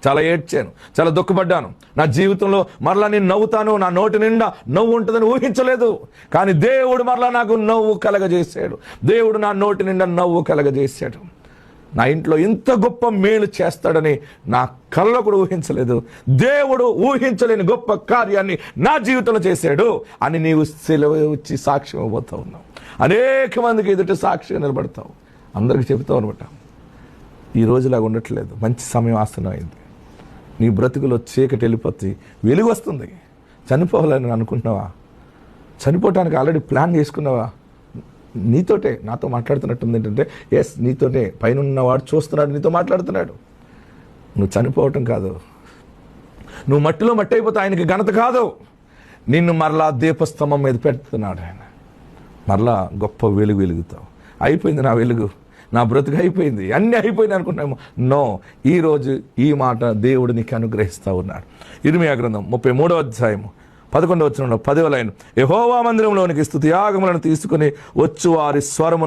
చాలా ఏడ్చాను, చాలా దుఃఖపడ్డాను. నా జీవితంలో మరలా నేను నవ్వుతాను, నా నోటి నిండా నవ్వు ఉంటుందని ఊహించలేదు. కానీ దేవుడు మరలా నాకు నవ్వు కలగజేశాడు. దేవుడు నా నోటి నిండా నవ్వు కలగజేశాడు. నా ఇంట్లో ఇంత గొప్ప మేలు చేస్తాడని నా కళ్ళలో కూడా ఊహించలేదు. దేవుడు ఊహించలేని గొప్ప కార్యాన్ని నా జీవితంలో చేశాడు అని నీవు సెలవు వచ్చి సాక్ష్యం ఇవ్వబోతూ ఉన్నావు. అనేక మందికి ఎదుట సాక్షిగా నిలబడతావు, అందరికి చెబుతావు అనమాట. ఈ రోజులాగా ఉండట్లేదు. మంచి సమయం ఆసన్నమైంది. నీ బ్రతుకులో చీకటి వెళ్ళిపోతే వెలుగు వస్తుంది. చనిపోవాలని అనుకుంటున్నావా? చనిపోవటానికి ఆల్రెడీ ప్లాన్ చేసుకున్నావా? నీతోటే నాతో మాట్లాడుతున్నట్టుంది. ఏంటంటే ఎస్, నీతోటే. పైన ఉన్నవాడు చూస్తున్నాడు, నీతో మాట్లాడుతున్నాడు. నువ్వు చనిపోవటం కాదు, నువ్వు మట్టిలో మట్టి అయిపోతే ఆయనకి ఘనత కాదు. నిన్ను మరలా దీపస్తంభం మీద పెడుతున్నాడు ఆయన. మరలా గొప్ప వెలుగు వెలుగుతావు. అయిపోయింది నా వెలుగు, నా బ్రతుకు అయిపోయింది, అన్నీ అయిపోయింది అనుకుంటున్నాము. నో, ఈరోజు ఈ మాట దేవుడు నీకు అనుగ్రహిస్తూ ఉన్నాడు. ఇర్మియా గ్రంథం 33వ అధ్యాయము 11వ వచనంలో 10వ లైన్, యెహోవా మందిరంలోనికి స్తుతి యాగములను తీసుకుని వచ్చు వారి స్వరము